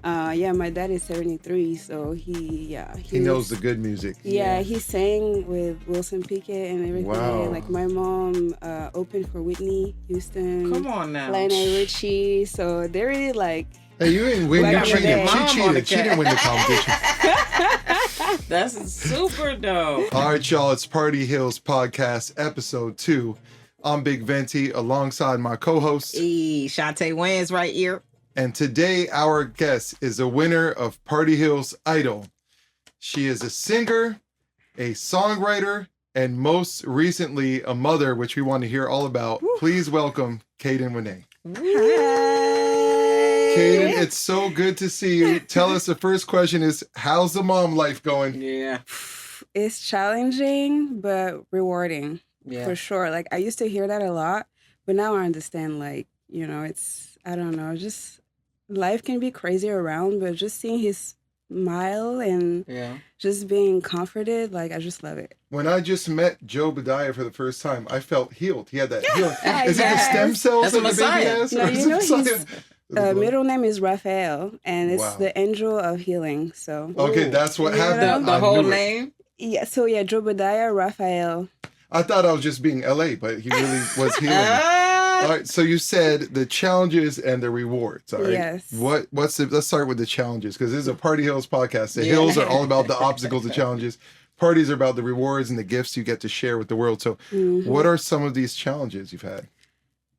Yeah, my dad is 73, so he knows the good music. Yeah, he sang with Wilson Pickett and everything. Wow. Like my mom opened for Whitney Houston. Come on now. Lionel Richie. So they're really like. Hey, you didn't win. You cheated. She cheated. She didn't win the competition. That's super dope. All right, y'all. It's Party Hills Podcast, Episode 2. I'm Big Venti alongside my co-host. Hey, Shantae Wayne's right here. And today our guest is a winner of Party Hills Idol. She is a singer, a songwriter, and most recently a mother, which we want to hear all about. Woo. Please welcome Kayden Wanet. Hi. Kayden, it's so good to see you. Tell us, the first question is, how's the mom life going? Yeah. It's challenging, but rewarding. Yeah. For sure. Like, I used to hear that a lot, but now I understand, like, it's, I don't know, just life can be crazy around, but just seeing his smile and just being comforted, like, I just love it. When I just met Joe Badiah for the first time, I felt healed. He had that healing. Is it the stem cells that the baby has? No, his middle name is Raphael, and it's the angel of healing. So okay, that's what happened. The whole name? Yeah, so Joe Badiah, Raphael. I thought I was just being LA, but he really was healing. All right, so you said the challenges and the rewards. All right. Yes. Let's start with the challenges, because this is a Party Hills podcast. The hills are all about the obstacles and challenges. Parties are about the rewards and the gifts you get to share with the world. So what are some of these challenges you've had?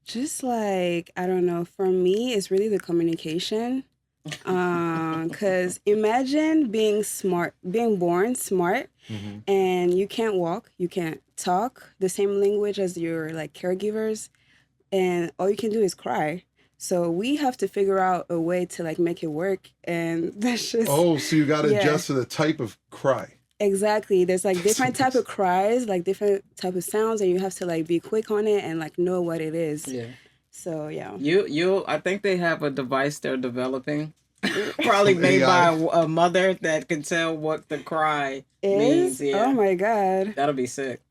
Just like, I don't know, for me, it's really the communication. Because imagine being born smart, and you can't walk, you can't talk the same language as your like caregivers, and all you can do is cry. So we have to figure out a way to like make it work, and that's just so you got to adjust to the type of cry. Exactly. There's like different type of cries, like different type of sounds, and you have to like be quick on it and like know what it is. Yeah. So yeah. I think they have a device they're developing, probably made by a mother that can tell what the cry means. Yeah. Oh my God. That'll be sick.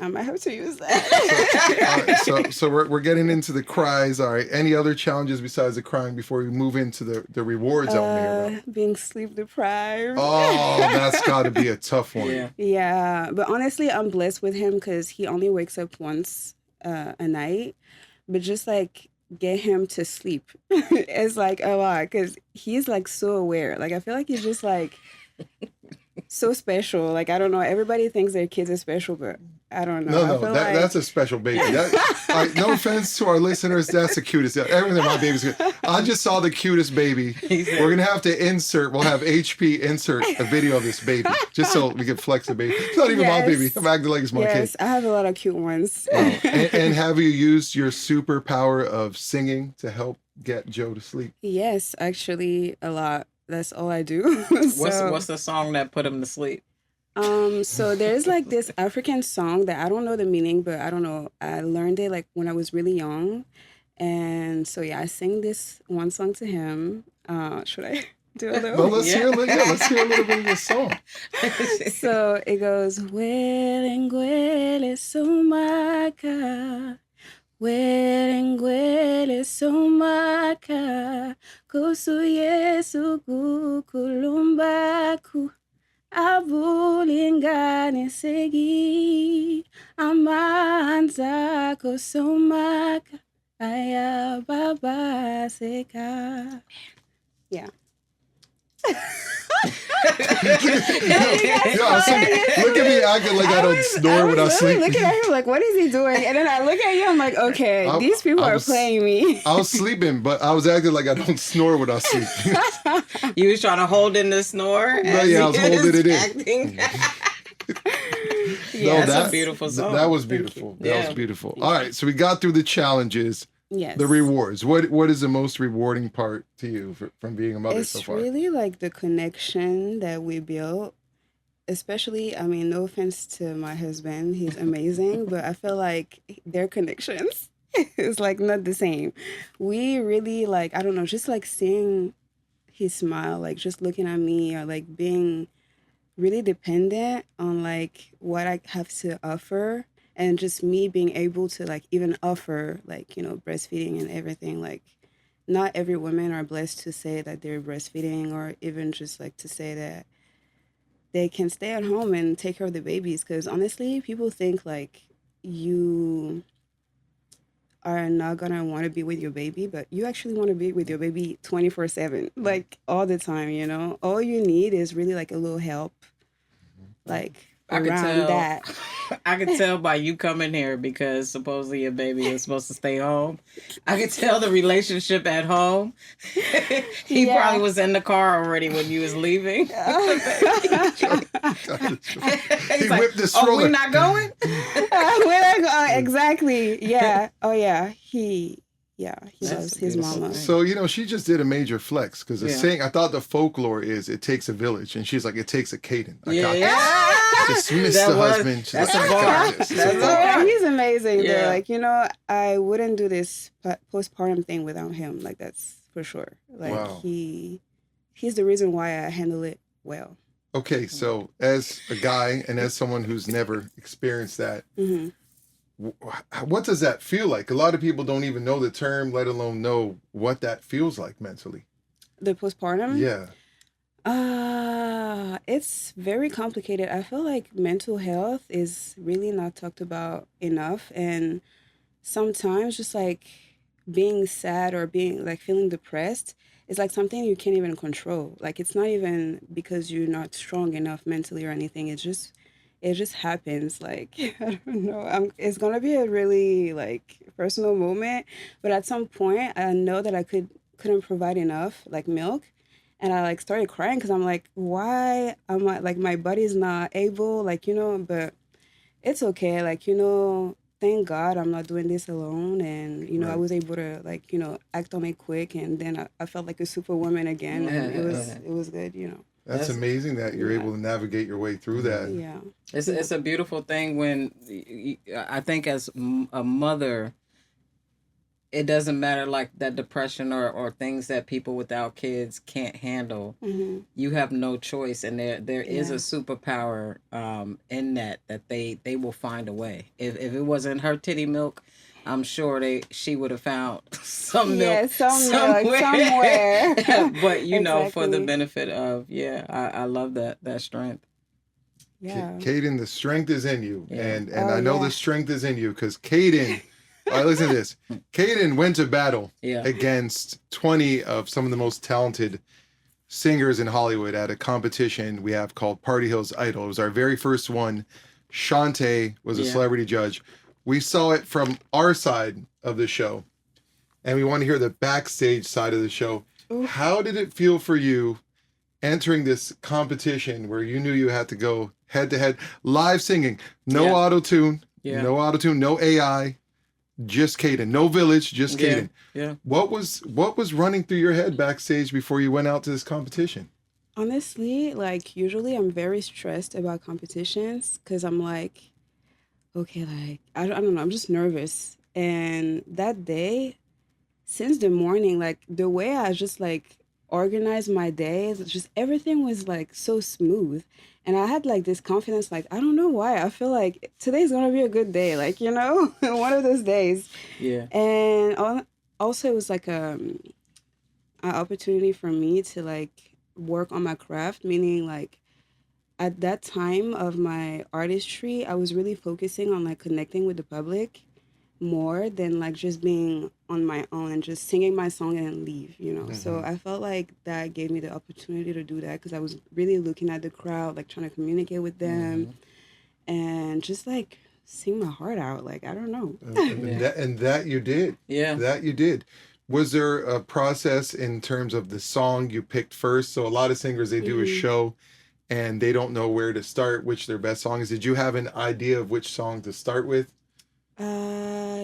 I might have to use that. So we're getting into the cries. All right. Any other challenges besides the crying before we move into the rewards? Being sleep deprived. Oh, that's got to be a tough one. Yeah. But honestly, I'm blessed with him because he only wakes up once a night. But just like get him to sleep, it's like a lot because he's like so aware. Like I feel like he's just like so special. Like I don't know. Everybody thinks their kids are special, but I don't know. That's a special baby. No offense to our listeners, that's the cutest. Everything my baby's good. I just saw the cutest baby. We're gonna have to insert. We'll have HP insert a video of this baby just so we can flex the baby. It's not even my baby. I'm acting like it's my kid. Yes, I have a lot of cute ones. And have you used your superpower of singing to help get Joe to sleep? Yes, actually, a lot. That's all I do. What's the song that put him to sleep? So there's like this African song that I don't know the meaning, but I don't know. I learned it like when I was really young. And so I sing this one song to him. Should I do a little? Well, let's hear a little bit of this song. So it goes, Welengwele somaka. Welengwele somaka. Kosu Yesu kukulumbaku. Abulingane segi amanza kosomaka aya baba seka. Yeah. Look at me acting like I don't snore when I sleep. Looking at him like, what is he doing? And then I look at you, I'm like, okay, these people are playing me. I was sleeping, but I was acting like I don't snore when I sleep. You was trying to hold in the snore? I was holding it in. That's a beautiful song. That was beautiful. That was beautiful. All right, so we got through the challenges. Yes. The rewards. What is the most rewarding part to you from being a mother so far? It's really like the connection that we built. Especially, I mean, no offense to my husband, he's amazing, but I feel like their connections is like not the same. We really like, I don't know, just like seeing his smile, like just looking at me, or like being really dependent on like what I have to offer, and just me being able to like even offer like, you know, breastfeeding and everything. Like not every woman are blessed to say that they're breastfeeding, or even just like to say that they can stay at home and take care of the babies. Because honestly, people think like you are not gonna want to be with your baby, but you actually want to be with your baby 24/7, like all the time, you know? All you need is really like a little help, like I could around tell. that. I could tell by you coming here because supposedly your baby is supposed to stay home. I could tell the relationship at home. He Yeah. probably was in the car already when you was leaving. He's He like, whipped the "Oh, stroller. we're not going." Exactly. Yeah. Oh, yeah. Yeah, he That's loves a his beautiful mama. thing. So, she just did a major flex because the Yeah. saying, I thought the folklore is it takes a village. And she's like, it takes a Kayden. I got Yeah. this. Dismiss That the was- husband. She's that's like, a I bar. got this. It's That's a a bar. bar. Yeah, he's amazing. Yeah. Though. Like, I wouldn't do this postpartum thing without him. Like, that's for sure. Like, Wow. he's the reason why I handle it well. Okay, so as a guy and as someone who's never experienced that, Hmm. what does that feel like? A lot of people don't even know the term, let alone know what that feels like mentally. The postpartum? Yeah. It's very complicated. I feel like mental health is really not talked about enough. And sometimes just like being sad or being like feeling depressed is like something you can't even control. Like it's not even because you're not strong enough mentally or anything. It just happens. Like I don't know. It's gonna be a really like personal moment, but at some point I know that I couldn't provide enough like milk, and I like started crying because I'm like, why am I like my body's not able, like but it's okay, like thank God I'm not doing this alone, and I Right. was able to like act on it quick, and then I felt like a superwoman again, and it was good. That's That's- amazing that you're Yeah. able to navigate your way through that. Yeah. It's a beautiful thing when I think as a mother, it doesn't matter like that depression or things that people without kids can't handle. Hmm. You have no choice, and there is a Yeah. superpower in that they will find a way. If it wasn't her titty milk, I'm sure she would have found some Yeah, milk some milk somewhere. but for the Exactly. benefit of I love that strength. Yeah. Kayden, the strength is in you. Yeah. And Oh, I know yeah. the strength is in you because Kayden, all right, listen to this. Kayden went to battle Yeah. against 20 of some of the most talented singers in Hollywood at a competition we have called Party Hill's Idol. It was our very first one. Shantae was a Yeah. celebrity judge. We saw it from our side of the show, and we want to hear the backstage side of the show. Oof. How did it feel for you entering this competition where you knew you had to go head to head, live singing, no Yeah. auto-tune, Yeah. no auto-tune, no AI, just Kayden, no village, just Yeah. Kayden. Yeah. What was running through your head backstage before you went out to this competition? Honestly, like usually I'm very stressed about competitions because I'm like, okay, like I don't know, I'm just nervous. And that day, since the morning, like the way I just like organized my days, it's just everything was like so smooth. And I had like this confidence, like I don't know why. I feel like today's gonna be a good day, like one of those days. Yeah. And also it was like an opportunity for me to like work on my craft, meaning like at that time of my artistry, I was really focusing on like connecting with the public more than like just being on my own and just singing my song and then leave. So I felt like that gave me the opportunity to do that because I was really looking at the crowd, like trying to communicate with them and just like sing my heart out. Like, I don't know. And that you did. Yeah. That you did. Was there a process in terms of the song you picked first? So a lot of singers, they do a show and they don't know where to start, which their best song is. Did you have an idea of which song to start with?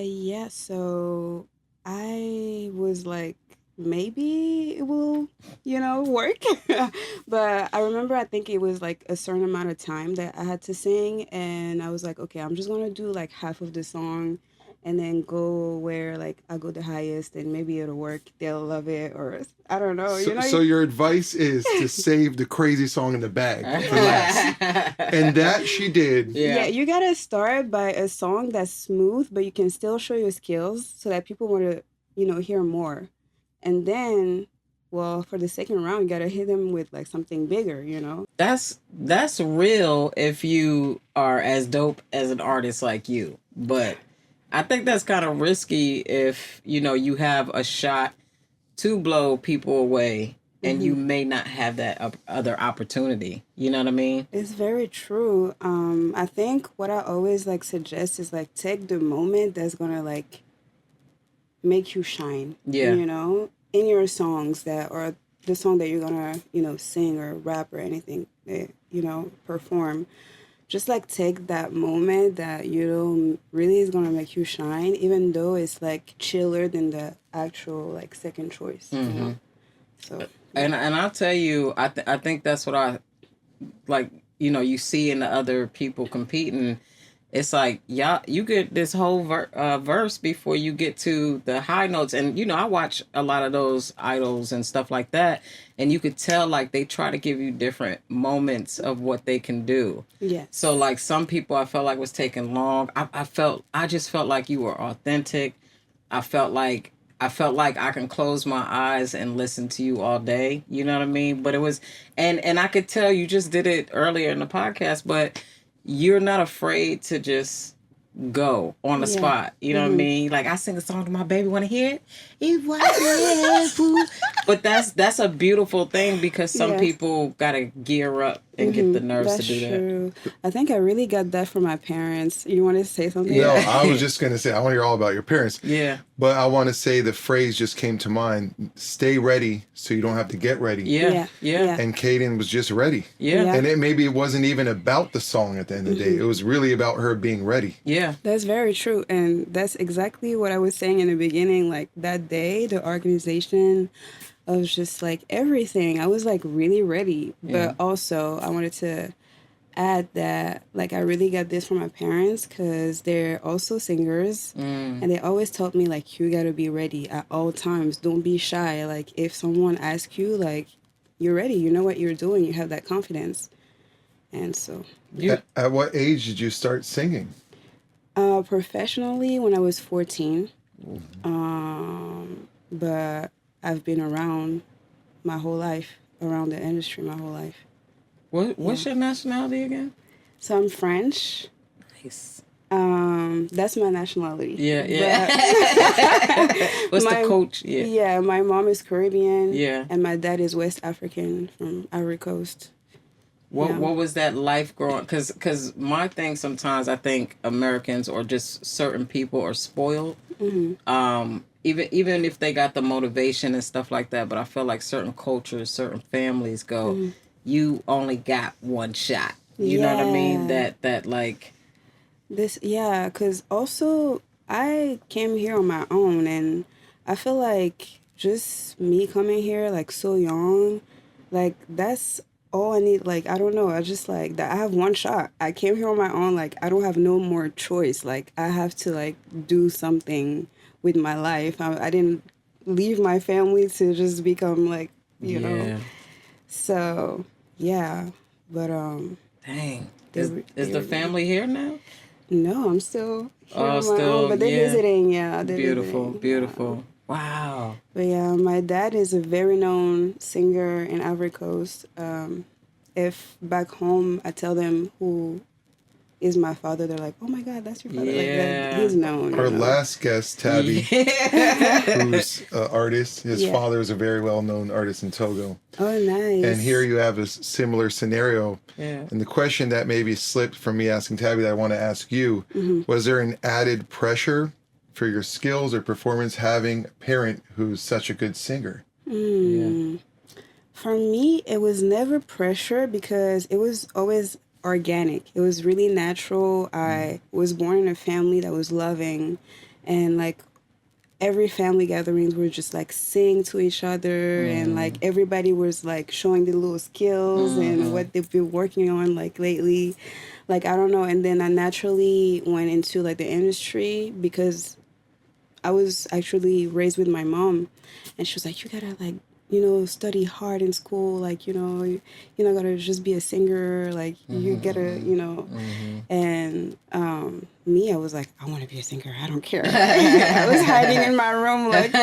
Yeah, so I was like, maybe it will, work. But I remember I think it was like a certain amount of time that I had to sing, and I was like, okay, I'm just gonna do like half of the song and then go where like I go the highest and maybe it'll work. They'll love it, or I don't know, So your advice is to save the crazy song in the bag for last. And that she did. Yeah, you gotta start by a song that's smooth, but you can still show your skills so that people want to, hear more. And then, well, for the second round, you gotta hit them with like something bigger, you know? That's real if you are as dope as an artist like you. But I think that's kind of risky if, you have a shot to blow people away and Hmm. you may not have that other opportunity. You know what I mean? It's very true. I think what I always like suggest is like take the moment that's gonna like make you shine, Yeah. you know, in your songs that or the song that you're gonna, sing or rap or anything that, perform. Just like take that moment that really is gonna make you shine, even though it's like chiller than the actual like second choice, you Hmm. know. So And yeah, I'll tell you, I think that's what I like. You see in the other people competing. It's like, y'all, you get this whole verse before you get to the high notes. And, I watch a lot of those idols and stuff like that. And you could tell, like, they try to give you different moments of what they can do. So, yes, like, some people I felt like was taking long. I just felt like you were authentic. I felt like, I can close my eyes and listen to you all day. You know what I mean? But it was, and I could tell you just did it earlier in the podcast, but you're not afraid to just go on the yeah, spot. You know what I mm-hmm. mean? Like I sing a song to my baby, want to hear it? It was but that's a beautiful thing because some Yes. people gotta gear up and get the nerves to That's do that. true. I think I really got that from my parents. You want to say something? No, Yeah. I was just going to say, I want to hear all about your parents. Yeah. But I want to say the phrase just came to mind, stay ready so you don't have to get ready. Yeah. Yeah, Yeah. yeah, And Kayden was just ready. Yeah. yeah. And maybe it wasn't even about the song at the end of the day. It was really about her being ready. Yeah. That's very true. And that's exactly what I was saying in the beginning. Like that day, the organization of just like everything, I was like really ready. Yeah. But also, I wanted to add that like I really got this from my parents because they're also singers. Mm. And they always told me like you gotta be ready at all times. Don't be shy. Like if someone asks you, like you're ready, you know what you're doing, you have that confidence. And so You At what age did you start singing? professionally when I was 14. But I've been around my whole life, around the industry my whole life. what's your nationality again? So I'm French. Nice. That's my nationality. Yeah, yeah. What's the My coach? Yeah. yeah, my mom is Caribbean. Yeah. And my dad is West African from Ivory Coast. Yeah. What was that life growing? Because my thing sometimes I think Americans or just certain people are spoiled. Even if they got the motivation and stuff like that, but I feel like certain cultures, certain families go, you only got one shot. You know what I mean? Yeah. That like Yeah, because also I came here on my own, and I feel like just me coming here like so young, like that's all I need. Like I don't know, I just like that I have one shot. I came here on my own, like I don't have no more choice. Like I have to like do something with my life. I didn't leave my family to just become like, you know. yeah. So yeah, but Dang. they, Is they the were family here now? no, I'm still here Oh, on my own, still, but they're yeah. visiting. Yeah, they're Beautiful, visiting. Yeah. beautiful. Wow. But yeah, my dad is a very known singer in Ivory Coast. If back home I tell them who is my father, they're like, "Oh my God, that's your father!" Like that, Yeah. he's known. Our You know. last guest, Tabby, Yeah. who's an artist. His Yeah. father is a very well-known artist in Togo. Oh, nice. And here you have a similar scenario. Yeah. And the question that maybe slipped from me asking Tabby that I want to ask you, was there an added pressure for your skills or performance having a parent who's such a good singer? Yeah. For me, it was never pressure because it was always organic. It was really natural. I was born in a family that was loving, and like every family gatherings were just like sing to each other, and like everybody was like showing the little skills and what they've been working on like lately. Like I don't know, and then I naturally went into like the industry because I was actually raised with my mom, and she was like, "You gotta like study hard in school. Like, you're not gonna just be a singer. Like, you gotta, and me, I was like, I want to be a singer. I don't care. I was hiding in my room, like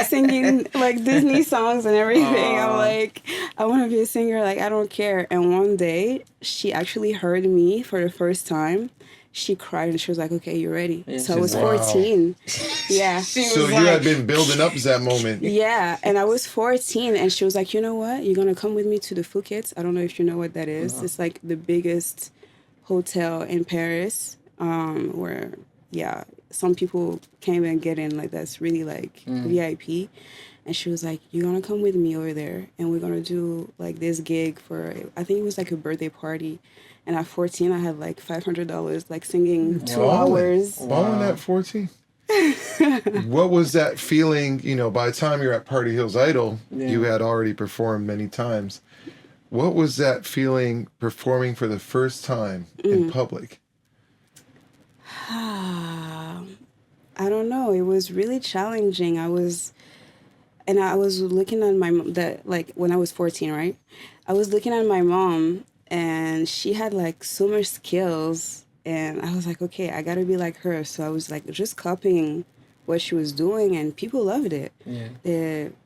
singing like Disney songs and everything. I'm like, I want to be a singer. Like, I don't care. And one day, she actually heard me for the first time. She cried and she was like, okay, you're ready. Yeah, so I was 14. Yeah. So you had been building up to that moment. Yeah. And I was 14 and she was like, you know what? You're going to come with me to the Phuket. I don't know if you know what that is. No. It's like the biggest hotel in Paris where, some people can't even get in. Like, that's really like VIP. And she was like, you're going to come with me over there and we're going to do like this gig for, I think it was like a birthday party. And at 14, I had like $500, like singing 2 hours. Balling at 14? What was that feeling? By the time you're at Party Hill's Idol, you had already performed many times. What was that feeling performing for the first time in public? I don't know. It was really challenging. I was looking at my mom, when I was 14, right? I was looking at my mom. And she had like so much skills and I was like, okay, I gotta be like her. So I was like just copying what she was doing and people loved it. Yeah.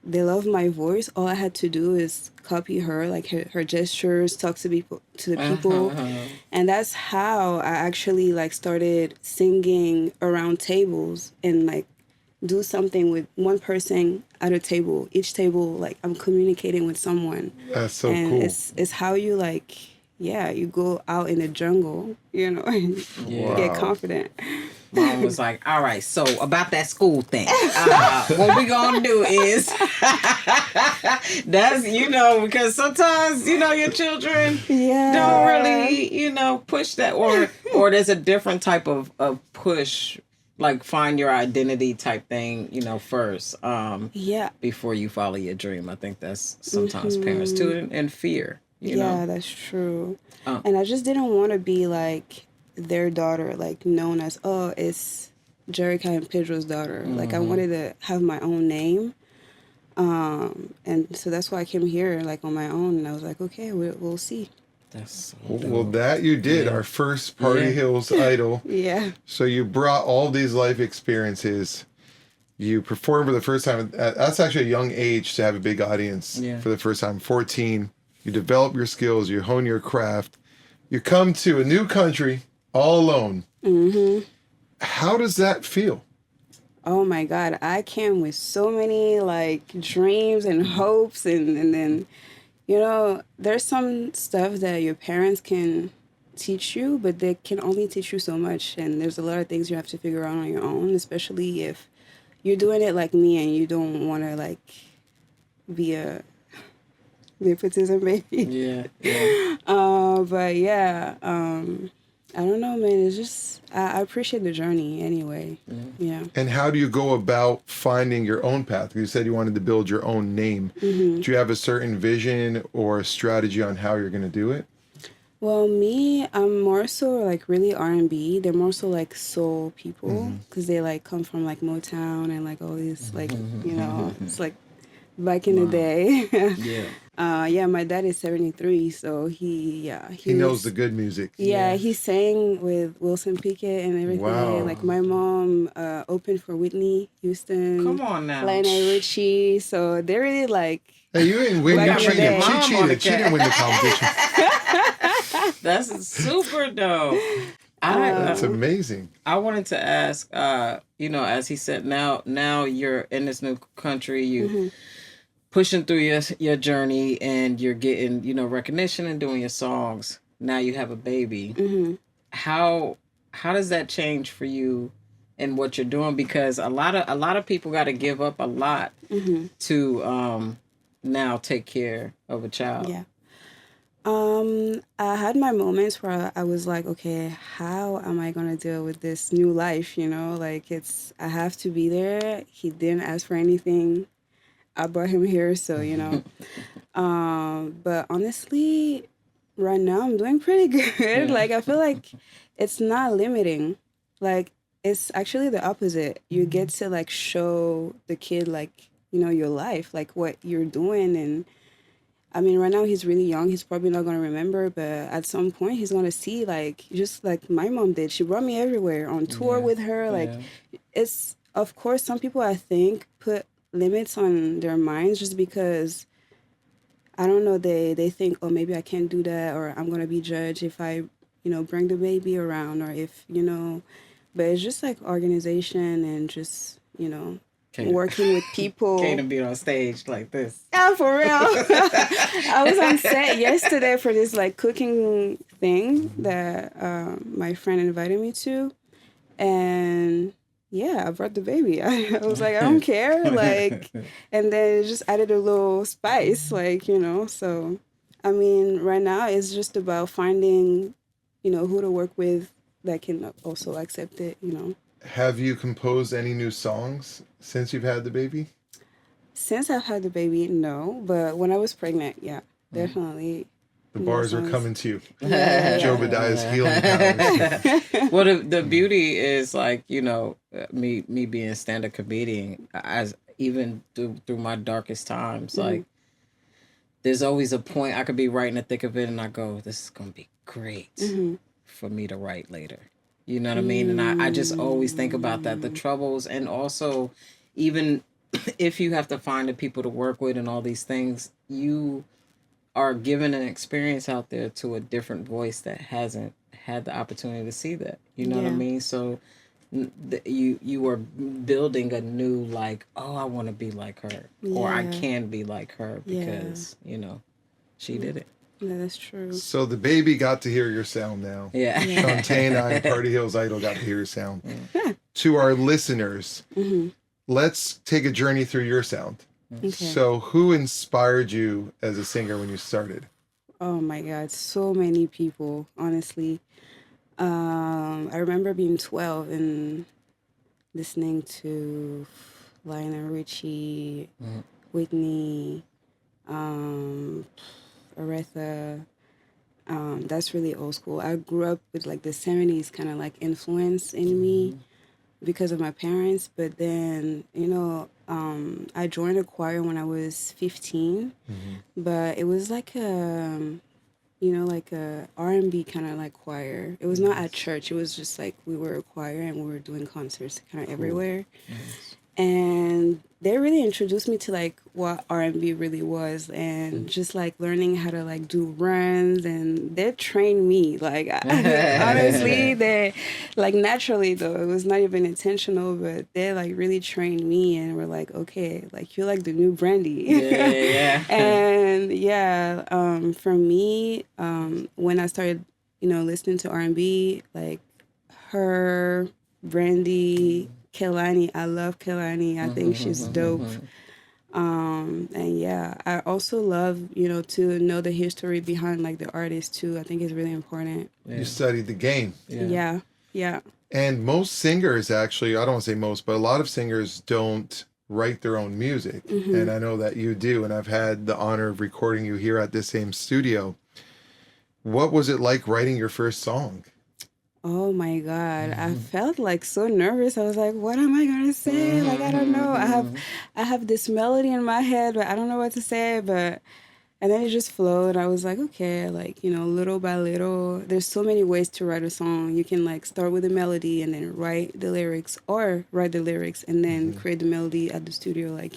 They loved my voice. All I had to do is copy her, like her gestures, talk to the people. And that's how I actually like started singing around tables and like do something with one person at a table. Each table, like I'm communicating with someone. That's so cool. It's how you like, you go out in the jungle, and you get confident. Mom was like, all right, so about that school thing, what we gonna do is, that's, because sometimes, your children don't really, push that, or there's a different type of push, like find your identity type thing, first, before you follow your dream. I think that's sometimes parents too, and fear. You know? That's true. And I just didn't want to be like their daughter, like known as, it's Jerica and Pedro's daughter. Like I wanted to have my own name. And so that's why I came here like on my own. And I was like, okay, we'll see. That's so well, that you did. Our first Party Hills Idol. Yeah. So you brought all these life experiences. You performed for the first time. That's actually a young age to have a big audience for the first time. 14. You develop your skills. You hone your craft. You come to a new country all alone. Mm-hmm. How does that feel? Oh my God. I came with so many like dreams and hopes and then, there's some stuff that your parents can teach you, but they can only teach you so much. And there's a lot of things you have to figure out on your own, especially if you're doing it like me and you don't want to like be a nepotism baby. I don't know, man. It's just I appreciate the journey anyway. Yeah. And how do you go about finding your own path? You said you wanted to build your own name. Do you have a certain vision or strategy on how you're going to do it? Well, me, I'm more so like really R&B. They're more so like soul people because they like come from like Motown and like all these like, it's like back in the day. My dad is 73, so he knows the good music. He sang with Wilson Pickett and everything. Wow. Like my mom opened for Whitney Houston. Come on now. Lionel Richie. So they're really like. Hey, you didn't win. You cheated. She cheated. She didn't win the competition. That's super dope. That's amazing. I wanted to ask, as he said, now you're in this new country, you pushing through your journey and you're getting, recognition and doing your songs. Now you have a baby. How does that change for you and what you're doing? Because a lot of people got to give up a lot to now take care of a child. Yeah. I had my moments where I was like, okay, how am I going to deal with this new life? Like I have to be there. He didn't ask for anything. I brought him here. So, but honestly, right now I'm doing pretty good. Like, I feel like it's not limiting. Like, it's actually the opposite. You get to like show the kid like, your life, like what you're doing. And I mean, right now he's really young. He's probably not going to remember, but at some point he's going to see, like, just like my mom did. She brought me everywhere on tour Yeah. with her. Like, Yeah. it's, of course, some people I think put limits on their minds just because, I don't know, they think, oh, maybe I can't do that, or I'm going to be judged if I, bring the baby around, or if, but it's just like organization and just, Kaden. working with people. Kaden be on stage like this. Yeah, for real. I was on set yesterday for this like cooking thing that my friend invited me to, and yeah, I brought the baby. I was like, I don't care, like, and then it just added a little spice, like, So, I mean, right now it's just about finding, who to work with that can also accept it. Have you composed any new songs since you've had the baby? Since I've had the baby, no, but when I was pregnant, yeah, definitely. The new bars are songs. coming to you. Yeah, Joe Badiah's healing powers. Well, the beauty is like, me being a stand-up comedian, as even through my darkest times, like there's always a point I could be right in the thick of it and I go, this is gonna be great for me to write later. You know what I mean? And I just always think about that, the troubles, and also even if you have to find the people to work with and all these things, you are given an experience out there to a different voice that hasn't had the opportunity to see that. You know what I mean? So you are building a new, like, oh, I want to be like her, or I can be like her because she did it. Yeah, that's true. So the baby got to hear your sound now. Yeah. Shantaina and Party Hill's Idol got to hear your sound. To our listeners, let's take a journey through your sound. Okay. So who inspired you as a singer when you started? Oh my God, so many people, honestly. I remember being 12 and listening to Lionel Richie, Whitney, Aretha. That's really old school. I grew up with like the 70s kind of like influence in me because of my parents. But then, I joined a choir when I was 15, but it was like like a R&B kind of like choir. It was not at church. It was just like we were a choir and we were doing concerts kind of everywhere. And they really introduced me to like what R&B really was, and just like learning how to like do runs, and they trained me like honestly, they like naturally, though it was not even intentional, but they like really trained me and were like, okay, like you're like the new Brandy. And for me, when I started listening to R&B, like her, Brandy, Kehlani, I love Kehlani. I think she's dope. And I also love, to know the history behind like the artist too. I think it's really important. You studied the game. Yeah. And most singers, actually, I don't want to say most, but a lot of singers don't write their own music. And I know that you do. And I've had the honor of recording you here at this same studio. What was it like writing your first song? Oh my God. I felt like so nervous. I was like, what am I gonna say? Like, I don't know. I have this melody in my head, but I don't know what to say. And then it just flowed. I was like, okay, like, little by little. There's so many ways to write a song. You can like start with a melody and then write the lyrics, or write the lyrics and then create the melody at the studio, like,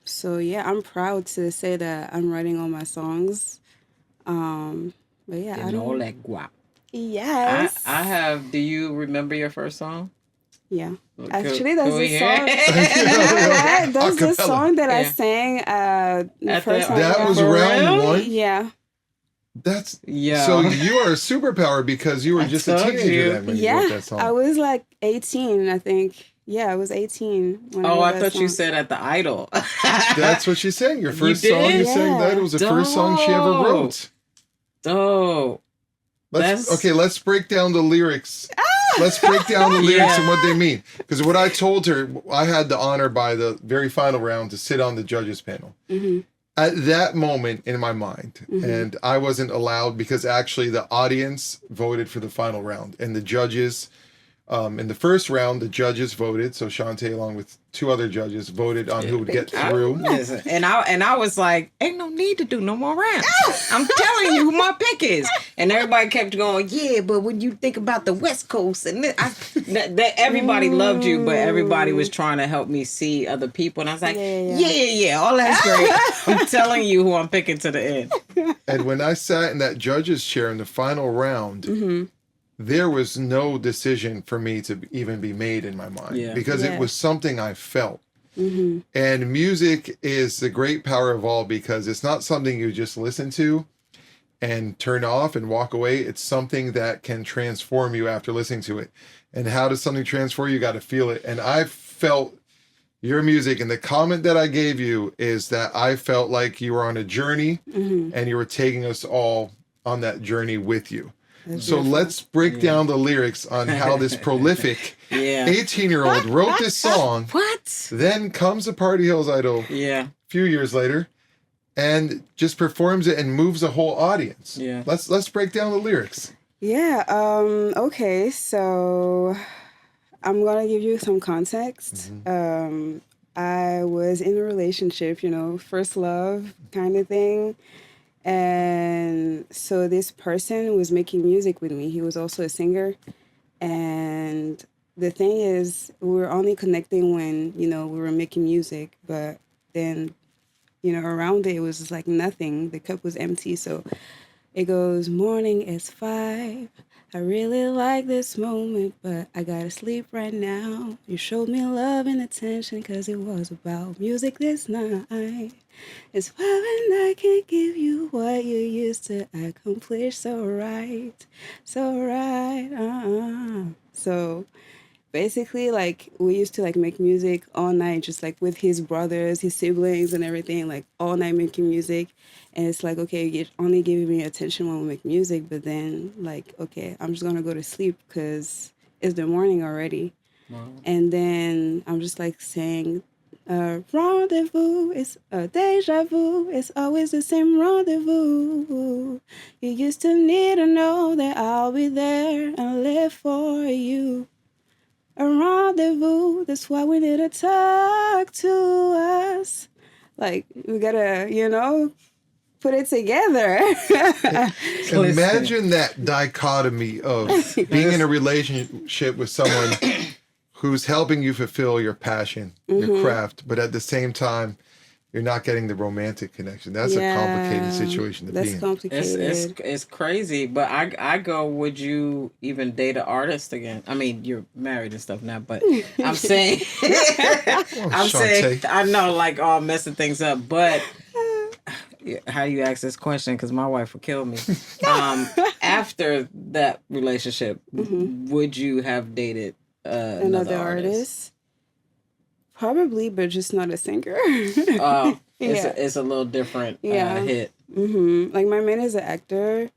So yeah, I'm proud to say that I'm writing all my songs. But yeah, I don't. Like guap. Yes. I have. Do you remember your first song? Yeah. Actually, that's we the hear song. it? That's the Acapella. song that I Yeah. sang the At first the- time. That was For round real? one? Yeah. That's Yeah. So you are a superpower because you were I just a told teenager you. then when you wrote that song. I was like 18, I think. Yeah, I was 18 when I Oh, wrote I that thought you song. said at the Idol. That's what she sang. Your first song did? you sang that. It was the first song she ever Dope. wrote. Oh, Let's break down the lyrics. Let's break down the lyrics and what they mean. Because what I told her, I had the honor by the very final round to sit on the judges panel. At that moment in my mind, and I wasn't allowed because actually the audience voted for the final round, and the judges In the first round, the judges voted. So Shantae, along with 2 other judges, voted on who would get through. Listen, and I was like, ain't no need to do no more rounds. I'm telling you who my pick is. And everybody kept going, yeah, but when you think about the West Coast and everybody loved you, but everybody was trying to help me see other people. And I was like, yeah, all that's great. I'm telling you who I'm picking to the end. And when I sat in that judge's chair in the final round, there was no decision for me to even be made in my mind because it was something I felt. And music is the great power of all because it's not something you just listen to and turn off and walk away. It's something that can transform you after listening to it. And how does something transform you? You got to feel it. And I felt your music, and the comment that I gave you is that I felt like you were on a journey and you were taking us all on that journey with you. So let's break down the lyrics on how this prolific 18-year-old wrote this song. What? Then comes a Party Hills Idol a few years later and just performs it and moves the whole audience. Yeah. Let's break down the lyrics. Yeah. Okay. So I'm going to give you some context. I was in a relationship, first love kind of thing. And so this person was making music with me. He was also a singer. And the thing is, we were only connecting when, we were making music. But then, around it was just like nothing. The cup was empty. So it goes, morning is 5. I really like this moment, but I gotta sleep right now. You showed me love and attention because it was about music this night. It's 5 and I can't give you what you used to accomplish so right. So basically, like, we used to, like, make music all night, just, like, with his brothers, his siblings and everything, like, all night making music. And it's like, okay, you're only giving me attention when we make music, but then, like, okay, I'm just going to go to sleep because it's the morning already. Wow. And then I'm just, like, saying, rendezvous, it's a deja vu, it's always the same rendezvous. You used to need to know that I'll be there and live for you. A rendezvous, that's why we need to talk to us. Like, we gotta, put it together. Imagine that dichotomy of being in a relationship with someone who's helping you fulfill your passion, your craft, but at the same time, you're not getting the romantic connection. That's a complicated situation to be in. That's complicated. It's crazy, but I go, would you even date an artist again? I mean, you're married and stuff now, but I'm saying, I know, like, all messing things up, but how do you ask this question? Because my wife will kill me. After that relationship, would you have dated another artist? Probably, but just not a singer. Oh, it's a little different hit. Like, my man is an actor.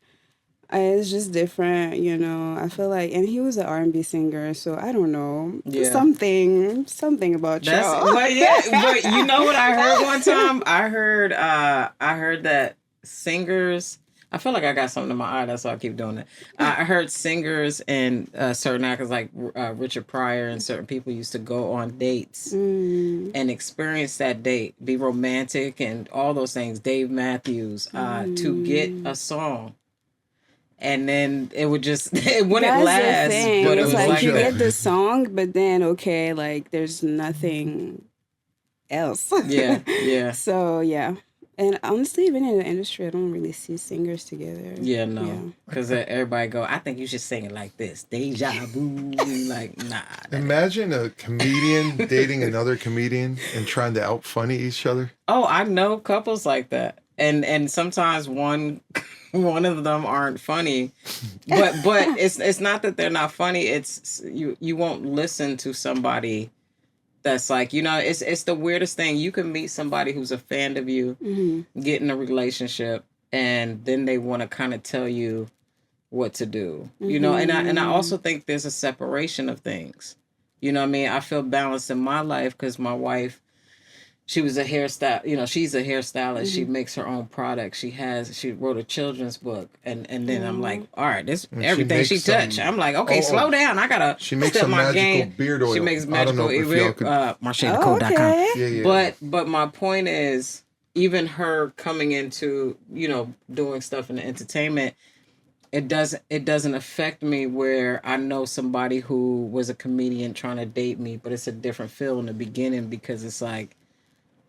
It's just different, I feel like, and he was an R&B singer, so I don't know. Yeah. Something about y'all. But you know what I heard one time? I heard that singers, I feel like I got something in my eye, that's why I keep doing it. I heard singers and certain actors like Richard Pryor and certain people used to go on dates and experience that date, be romantic and all those things, Dave Matthews, to get a song. And then it would just, it wouldn't last. But it was like you get the song, but then, okay, like, there's nothing else. Yeah. So, yeah. And honestly, even in the industry, I don't really see singers together. Yeah, no. Because everybody go, I think you should sing it like this. Deja vu. Like, nah. Imagine a comedian dating another comedian and trying to out-funny each other. Oh, I know couples like that. And sometimes one of them aren't funny. But it's not that they're not funny. It's you won't listen to somebody that's like, it's the weirdest thing. You can meet somebody who's a fan of you, get in a relationship, and then they want to kind of tell you what to do. And I also think there's a separation of things. You know what I mean? I feel balanced in my life because my wife, she was a hairstyle, she's a hairstylist. She Mm-hmm. makes her own products. She wrote a children's book, and then I'm like, all right, this And she everything she makes some. touched. I'm like, okay, Oh, slow down. I gotta she makes step some my magical game. beard She oil. makes I don't know magical if y'all could. Oh, marchandecode.com. okay. Yeah, yeah. But my point is, even her coming into doing stuff in the entertainment, it doesn't affect me where I know somebody who was a comedian trying to date me, but it's a different feel in the beginning because it's like,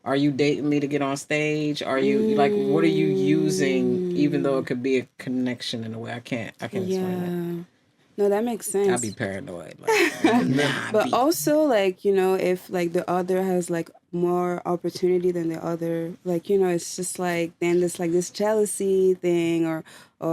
are you dating me to get on stage? Are you like, what are you using? Even though it could be a connection in a way, I can't explain it. Yeah. No, that makes I'd be sense. paranoid. Like, nah, But be. also, like, if like the other has like more opportunity than the other, like, it's just like then there's like this jealousy thing, or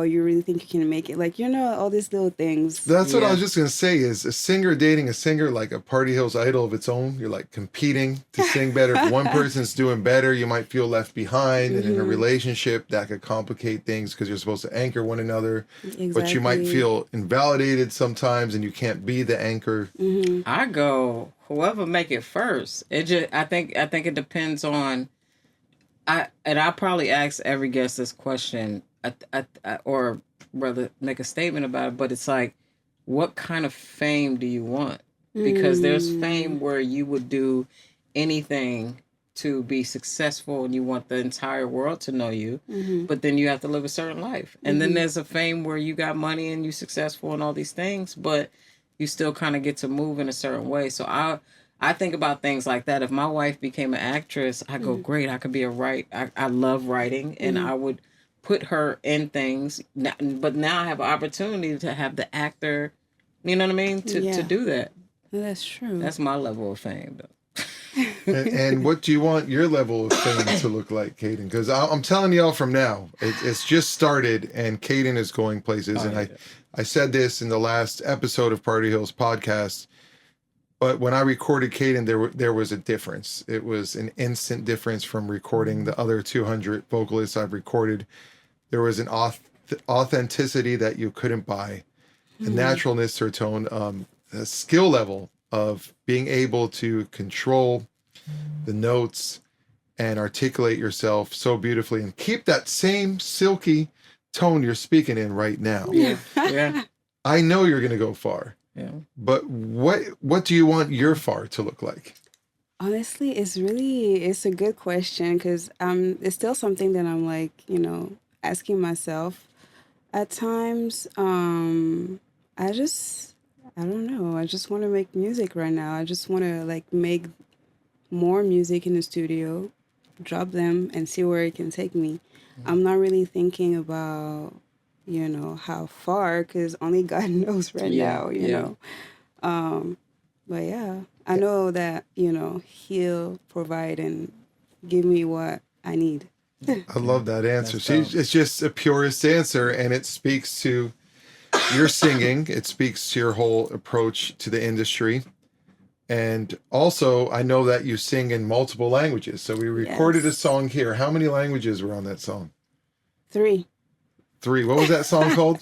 you really think you can make it, like, all these little things. That's what I Yeah. was just gonna say. Is a singer dating a singer like a Party Hill's idol of its own? You're like competing to sing better. If one person's doing better, you might feel left behind. And in a relationship, that could complicate things because you're supposed to anchor one another, but you might Exactly. feel invalidated sometimes, and you can't be the anchor. I go whoever make it first. I think it depends on. I'll probably ask every guest this question, or rather make a statement about it. But it's like, what kind of fame do you want? Because there's fame where you would do anything to be successful, and you want the entire world to know you. But then you have to live a certain life, and then there's a fame where you got money and you successful and all these things, but you still kind of get to move in a certain way. So I think about things like that. If my wife became an actress, I go, great. I could be I love writing, and I would put her in things. But now I have an opportunity to have the actor, you know what I mean, to Yeah. do that. No, that's true. That's my level of fame, though. And what do you want your level of fame to look like, Kayden? Because I'm telling y'all from now, it's just started, and Kayden is going places. And I said this in the last episode of Party Hill's podcast, but when I recorded Kayden, there was a difference. It was an instant difference from recording the other 200 vocalists I've recorded. There was an authenticity that you couldn't buy, a naturalness to her tone, a skill level of being able to control the notes and articulate yourself so beautifully and keep that same silky tone you're speaking in right now. Yeah. I know you're going to go far. Yeah. But what do you want your far to look like? Honestly, it's a good question because it's still something that I'm like, asking myself at times. I don't know. I just want to make music right now. I just want to like make more music in the studio, drop them, and see where it can take me. I'm not really thinking about, how far, because only God knows right now, know. But yeah, I know that, He'll provide and give me what I need. I love that answer. That's dope. It's just a purest answer, and it speaks to your singing. It speaks to your whole approach to the industry. And also, I know that you sing in multiple languages. So we recorded a Yes. song here. How many languages were on that song? 3. 3. What was that song called?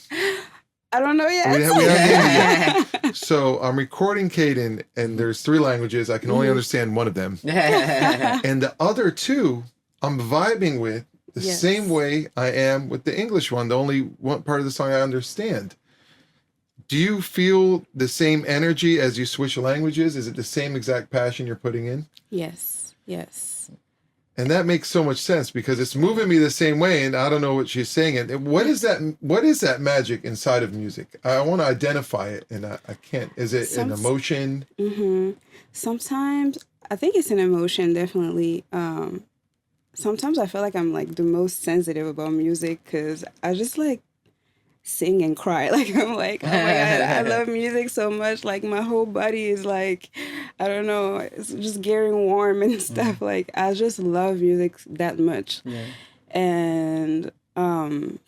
I don't know yet. We haven't named it yet. So I'm recording Kayden, and there's 3 languages. I can only understand one of them. And the other 2, I'm vibing with the Yes. same way I am with the English one. The only one part of the song I understand. Do you feel the same energy as you switch languages? Is it the same exact passion you're putting in? Yes. And that makes so much sense because it's moving me the same way, and I don't know what she's saying. And what is that? What is that magic inside of music? I want to identify it, and I can't. Is it an emotion? Sometimes I think it's an emotion, definitely. Sometimes I feel like I'm like the most sensitive about music because I just like sing and cry. Like I'm like, oh my God, I love music so much. Like my whole body is like, I don't know, it's just getting warm and stuff. Like I just love music that much. Yeah. And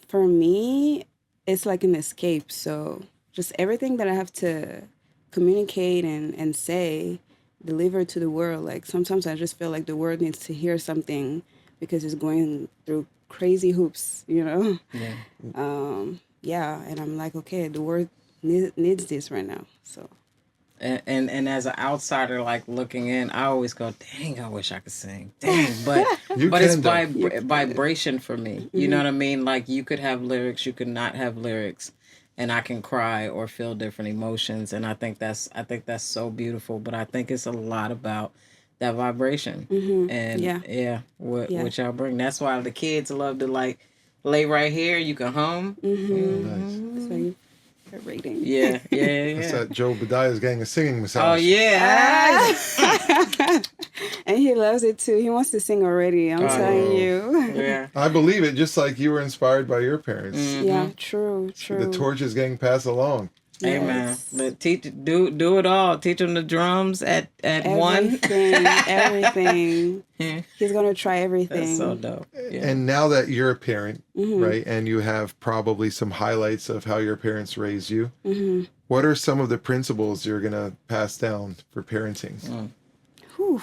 for me, it's like an escape. So just everything that I have to communicate and say, deliver to the world. Like sometimes I just feel like the world needs to hear something because it's going through crazy hoops, Yeah. yeah, and I'm like, okay, the world needs this right now. So And as an outsider, like looking in, I always go, dang, I wish I could sing. Dang, but You it's can, though. vibration for me. You know what I mean? Like you could have lyrics, you could not have lyrics, and I can cry or feel different emotions. And I think that's so beautiful. But I think it's a lot about that vibration. And Yeah. yeah, Yeah. what y'all bring. That's why the kids love to like lay right here. You can hum. Nice. So you get rating. Yeah, That's that Joe Badiah's Gang of Singing massage. Oh yeah. And he loves it too. He wants to sing already. I'm telling you. Yeah. I believe it, just like you were inspired by your parents. Yeah, true. The torch is getting passed along. Amen. Yes. But do it all. Teach him the drums at one. Everything. He's gonna try everything. That's so dope. Yeah. And now that you're a parent, right, and you have probably some highlights of how your parents raised you, what are some of the principles you're going to pass down for parenting? Whew.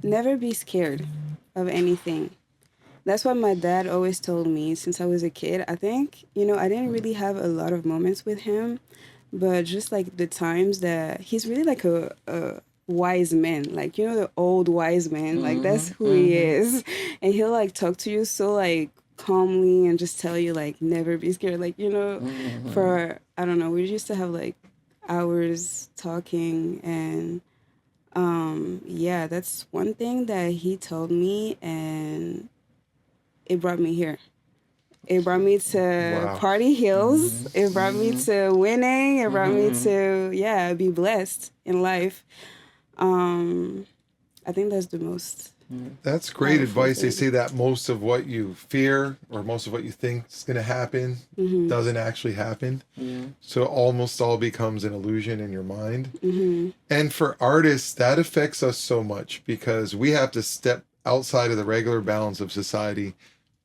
Never be scared of anything. That's what my dad always told me since I was a kid. I think, I didn't really have a lot of moments with him, but just like the times that he's really like a wise man, like, the old wise man, like that's who he is. And he'll like talk to you so like calmly and just tell you like, never be scared. Like, for, I don't know, we used to have like hours talking and yeah, that's one thing that he told me, and it brought me here. It brought me to Party Hills. It brought me to winning. It brought me to, be blessed in life. I think that's the most. That's great advice. They say that most of what you fear or most of what you think is going to happen doesn't actually happen. So almost all becomes an illusion in your mind. And for artists, that affects us so much because we have to step outside of the regular bounds of society,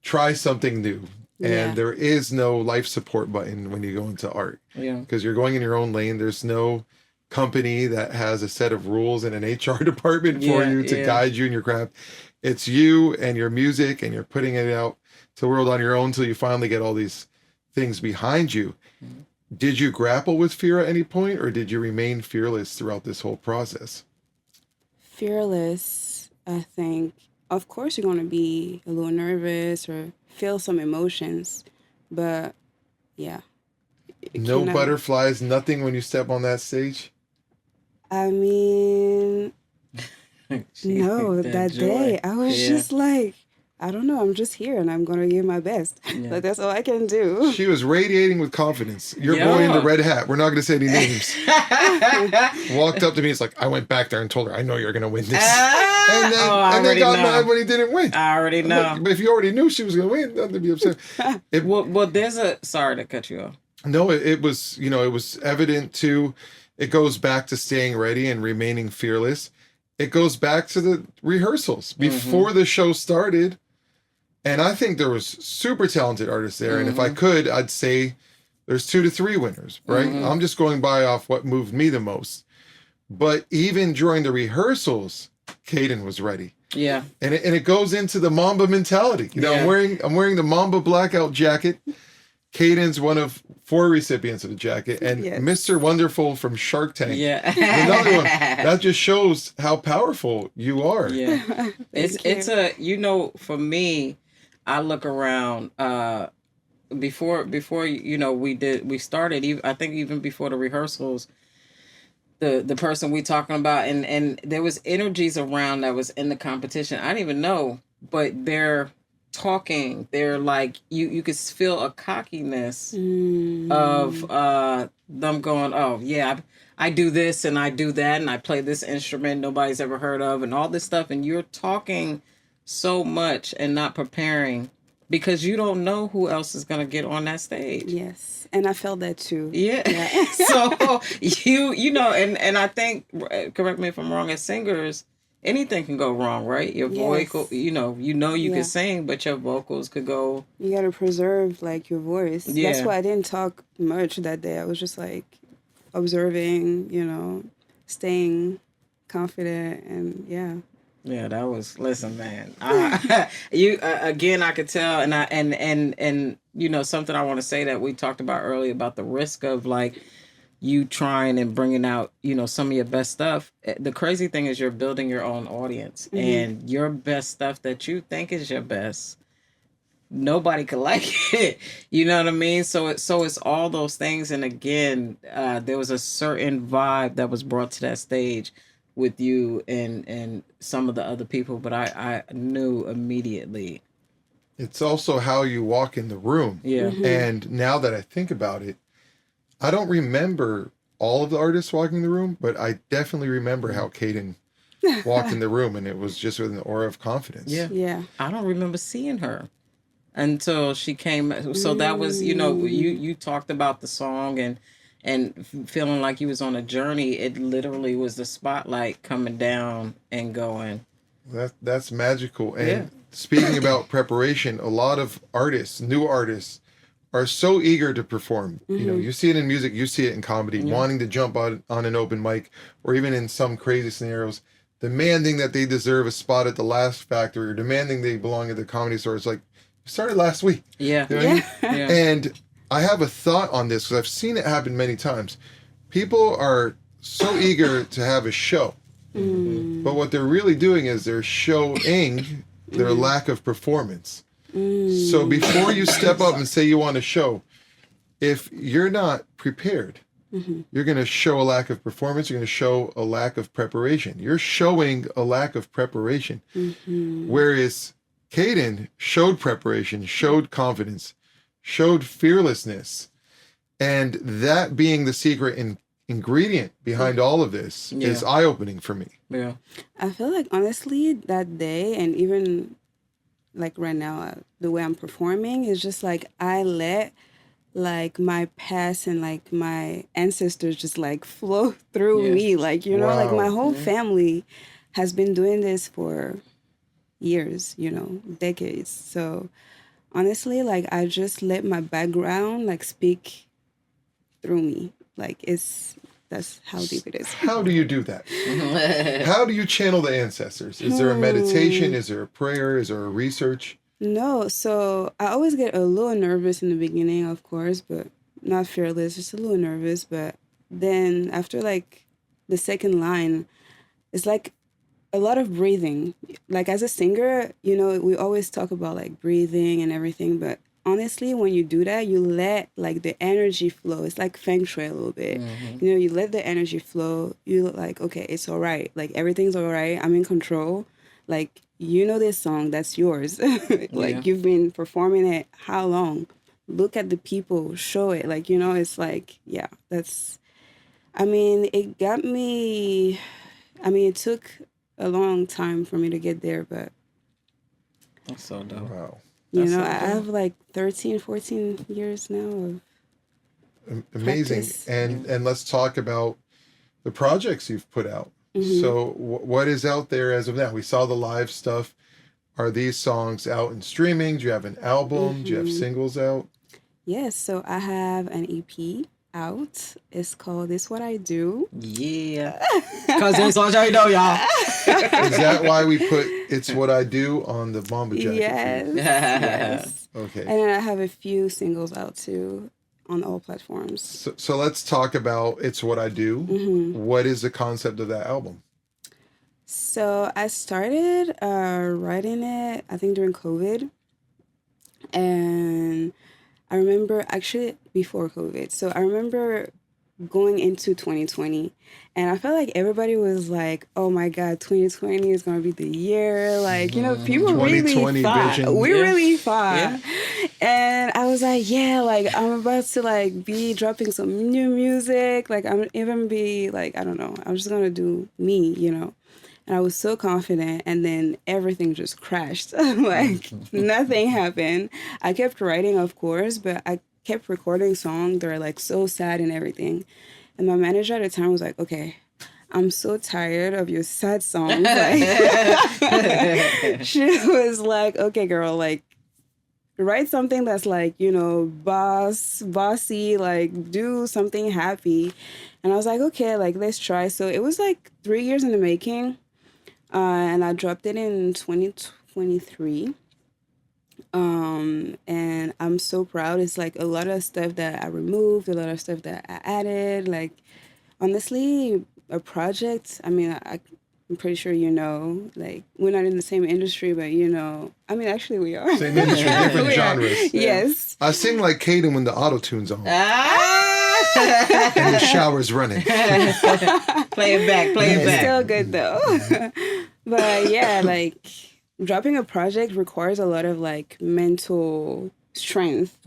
try something new. And there is no life support button when you go into art. Because you're going in your own lane. There's no company that has a set of rules and an HR department for you to guide you in your craft. It's you and your music, and you're putting it out to the world on your own until you finally get all these things behind you. Did you grapple with fear at any point, or did you remain fearless throughout this whole process? Fearless, I think. Of course, you're going to be a little nervous or feel some emotions, but yeah. No butterflies, nothing when you step on that stage? I mean, no, that day I was just like, I don't know, I'm just here and I'm going to give my best. Like, that's all I can do. She was radiating with confidence. Your boy in the red hat, we're not going to say any names, walked up to me. It's like, I went back there and told her, I know you're going to win this. And then got mad when he didn't win. I already know. But if you already knew she was going to win, nothing to be upset. Well, there's sorry to cut you off. No, it was, it was evident too. It goes back to staying ready and remaining fearless. It goes back to the rehearsals before the show started. And I think there was super talented artists there. And if I could, I'd say there's 2 to 3 winners, right? I'm just going by off what moved me the most. But even during the rehearsals, Kayden was ready. Yeah. And it goes into the Mamba mentality. I'm wearing the Mamba blackout jacket. Kayden's one of 4 recipients of the jacket, and Mr. Wonderful from Shark Tank. Another one. That just shows how powerful you are. Yeah. It's for me, I look around before we started, I think even before the rehearsals, the person we talking about, and there was energies around that was in the competition. I didn't even know, but they're talking, they're like, you could feel a cockiness of them going, oh yeah, I do this and I do that and I play this instrument nobody's ever heard of and all this stuff, and you're talking so much and not preparing because you don't know who else is going to get on that stage. Yes, and I felt that too. So and I think, correct me if I'm wrong, as singers, anything can go wrong, right? Your vocal, you can sing, but your vocals could go. You got to preserve like your voice. That's why I didn't talk much that day. I was just like observing, staying confident, and Yeah, that was. Listen, man. You again. I could tell, and you know something I want to say that we talked about earlier about the risk of like you trying and bringing out some of your best stuff. The crazy thing is you're building your own audience, and your best stuff that you think is your best, nobody could like it. You know what I mean? So it's all those things. And again, there was a certain vibe that was brought to that stage with you and some of the other people, but I knew immediately. It's also how you walk in the room. Yeah. And now that I think about it, I don't remember all of the artists walking in the room, but I definitely remember how Kayden walked in the room, and it was just with an aura of confidence. Yeah. I don't remember seeing her until she came. So that was, you talked about the song and feeling like you was on a journey. It literally was the spotlight coming down and going. That's magical. And speaking about preparation, a lot of artists, new artists, are so eager to perform. You see it in music, you see it in comedy, wanting to jump on an open mic, or even in some crazy scenarios, demanding that they deserve a spot at the Last Factory, or demanding they belong at the Comedy Store. It's like, you started last week. Yeah. You know what I mean? And I have a thought on this because I've seen it happen many times. People are so eager to have a show, but what they're really doing is they're showing their lack of performance. So before you step up and say you want a show, if you're not prepared, you're going to show a lack of performance. You're going to show a lack of preparation. You're showing a lack of preparation. Whereas Kayden showed preparation, showed confidence, showed fearlessness. And that being the secret ingredient behind all of this is eye-opening for me. Yeah. I feel like, honestly, that day, and even like right now, the way I'm performing is just like I let like my past and like my ancestors just like flow through me. Like, like my whole family has been doing this for years, decades. So honestly, like I just let my background like speak through me. Like that's how deep it is. How do you do that? How do you channel the ancestors? Is there a meditation? Is there a prayer? Is there a research? No, so I always get a little nervous in the beginning, of course, but not fearless, just a little nervous. But then after like the second line, it's like a lot of breathing. Like as a singer, we always talk about like breathing and everything, but honestly, when you do that, you let like the energy flow. It's like feng shui a little bit. You let the energy flow. You look like, okay, it's all right. Like everything's all right. I'm in control. Like, this song, that's yours. Like you've been performing it how long? Look at the people, show it. Like, it's like, that's, it got me, it took a long time for me to get there, but that's so dope. Wow. I have like 13, 14 years now of amazing. practice. And let's talk about the projects you've put out. So what is out there as of now? We saw the live stuff. Are these songs out in streaming? Do you have an album? Do you have singles out? Yes, so I have an EP out. It's called This What I Do. Yeah. Because it's what I know, y'all. Is that why we put It's What I Do on the bomber jacket? Yes. Yes. Okay. And then I have a few singles out too on all platforms. So let's talk about It's What I Do. What is the concept of that album? So I started writing it, I think, during COVID. And I remember, actually, before COVID. So I remember going into 2020, and I felt like everybody was like, oh my God, 2020 is going to be the year. Like, people really thought. Vision. We really thought. Yeah. And I was like, like, I'm about to, like, be dropping some new music. Like, I'm even be, like, I don't know. I'm just going to do me, And I was so confident, and then everything just crashed. Like, nothing happened. I kept writing, of course, but I kept recording songs that are, like, so sad and everything. And my manager at the time was like, okay, I'm so tired of your sad songs. Like, she was like, okay, girl, like, write something that's, like, bossy, like, do something happy. And I was like, okay, like, let's try. So it was, like, 3 years in the making. And I dropped it in 2023. And I'm so proud. It's like a lot of stuff that I removed, a lot of stuff that I added. Like, honestly, a project, I mean, I'm pretty sure you know, like, we're not in the same industry, but you know, I mean, actually, we are. Same industry, different We are. genres. Yes. I sing like Kayden when the auto-tune's on. Ah! And the shower's running. Play it back. Play it It's back. still good though. But yeah, like dropping a project requires a lot of like mental strength,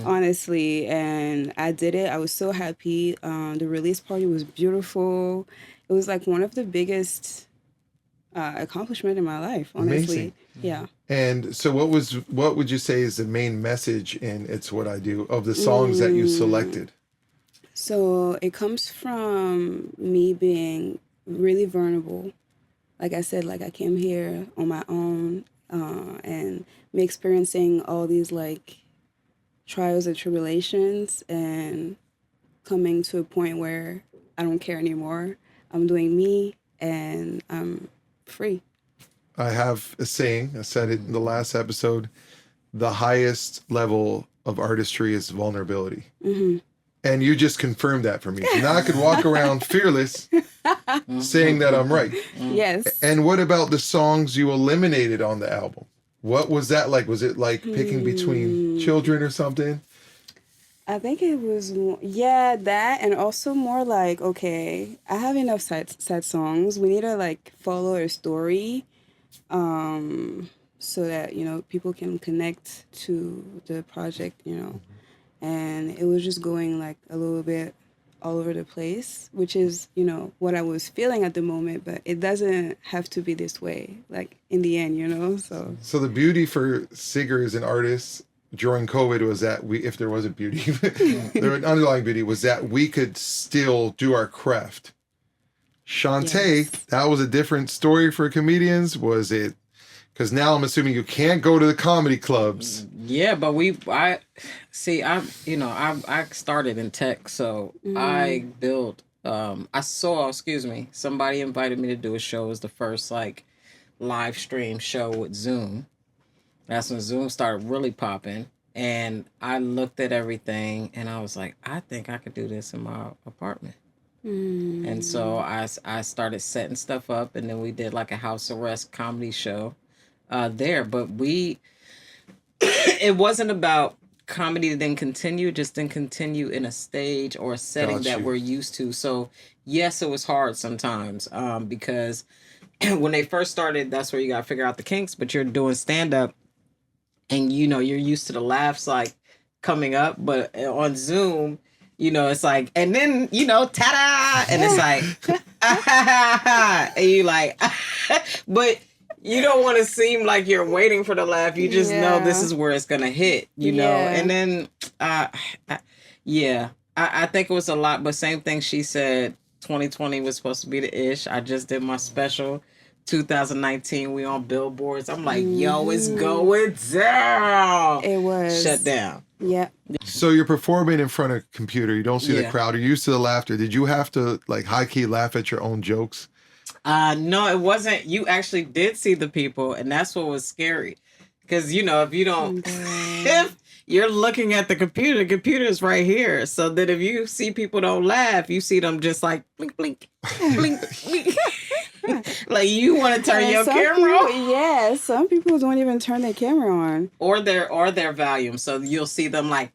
honestly. And I did it. I was so happy. The release party was beautiful. It was like one of the biggest accomplishment in my life, honestly. Amazing. Yeah. And so what would you say is the main message in It's What I Do of the songs that you selected? So it comes from me being really vulnerable. Like I said, like I came here on my own, and me experiencing all these like trials and tribulations and coming to a point where I don't care anymore. I'm doing me and I'm free. I have a saying, I said it in the last episode, the highest level of artistry is vulnerability. And you just confirmed that for me. So now I could walk around fearless saying that I'm right. Yes. And what about the songs you eliminated on the album? What was that like? Was it like picking between children or something? I think it was, yeah, that, and also more like, okay, I have enough sad songs. We need to like follow a story, so that, you know, people can connect to the project, you know. And it was just going like a little bit all over the place, which is, you know, what I was feeling at the moment, but it doesn't have to be this way, like in the end, you know. So the beauty for singers and artists during COVID was that if there was a beauty, the underlying beauty was that we could still do our craft. Shantae, Yes. that was a different story for comedians, was it? Because now I'm assuming you can't go to the comedy clubs. Yeah, but I started in tech, so I built, somebody invited me to do a show. It was the first like live stream show with Zoom. That's when Zoom started really popping. And I looked at everything and I was like, I think I could do this in my apartment. And so I started setting stuff up, and then we did like a house arrest comedy show there. But it wasn't about comedy then continue, just then continue in a stage or a setting Got that you. we're used to. So yes, it was hard sometimes because when they first started, that's where you got to figure out the kinks, but you're doing stand up and you know, you're used to the laughs like coming up, but on Zoom, you know, it's like, and then, you know, ta-da, and it's like, and you like, but you don't want to seem like you're waiting for the laugh. You just know this is where it's going to hit, you know? And then, I think it was a lot, but same thing she said, 2020 was supposed to be the ish. I just did my special. 2019, we on billboards. I'm like, yo, it's going down. it was Shut down. Yeah. So you're performing in front of a computer. You don't see the crowd. You're used to the laughter. Did you have to like high key laugh at your own jokes? No, it wasn't. You actually did see the people, and that's what was scary. Because, you know, if you don't, if you're looking at the computer is right here. So that if you see people don't laugh, you see them just like blink, blink, blink, blink. Like you want to turn your camera on. Yeah, some people don't even turn their camera on. Or their volume. So you'll see them like,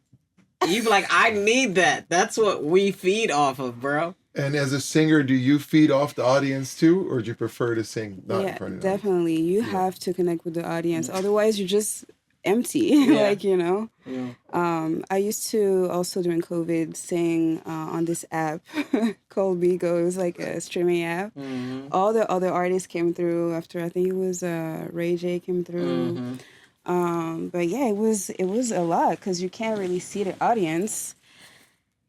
you be like, I need that. That's what we feed off of, bro. And as a singer, do you feed off the audience too, or do you prefer to sing not in front of them? Definitely. You have to connect with the audience. Otherwise, you're just empty. Like, you know. Yeah. I used to also during COVID sing on this app called Bigo. It was like a streaming app. All the other artists came through after. I think it was Ray J came through. But yeah, it was a lot because you can't really see the audience.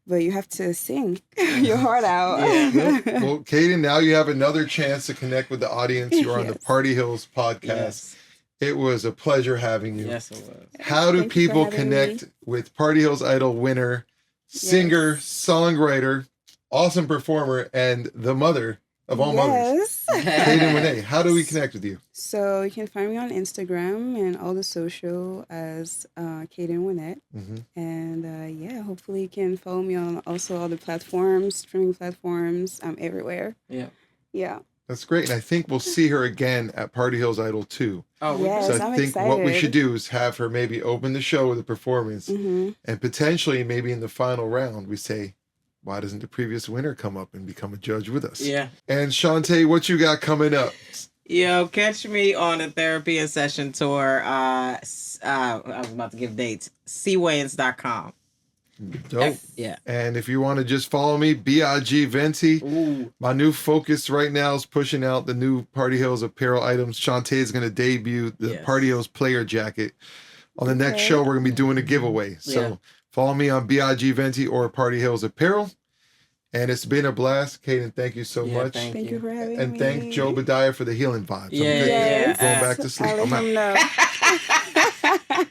But you have to sing your heart out. Yeah. Well, Kayden, now you have another chance to connect with the audience. You're on the Party Hills podcast. Yes. It was a pleasure having you. Yes, it was. How do Thank you for people having connect me. with Party Hills Idol winner, singer, songwriter, awesome performer, and the mother of all mothers? Yes. Kayden Wanet, how do we connect with you? So you can find me on Instagram and all the social as Kayden Wanet. Mm-hmm. And yeah, hopefully you can follow me on also all the platforms, streaming platforms. I'm everywhere. Yeah. Yeah. That's great. And I think we'll see her again at Party Hills Idol 2. Oh, Yes, So I I'm think what we excited. should do is have her maybe open the show with a performance, Mm-hmm. and potentially maybe in the final round we say, why doesn't the previous winner come up and become a judge with us? Yeah. And Shantae, what you got coming up? Yo, catch me on a therapy and session tour. I was about to give dates. cwayans.com. Dope. Yeah. And if you want to just follow me, BIG Venti. Ooh. My new focus right now is pushing out the new Party Hills apparel items. Shantae is going to debut the Yes. Party Hills player jacket. On the next Okay. show, we're going to be doing a giveaway. So Yeah. follow me on BIG Venti or Party Hills apparel. And it's been a blast. Kayden, thank you so Yeah, much. Thank you for having And me. thank Joe Badiah for the healing vibes. Yeah, I'm good. yeah. Yes. Going back to sleep. I'll I'm let out. him know.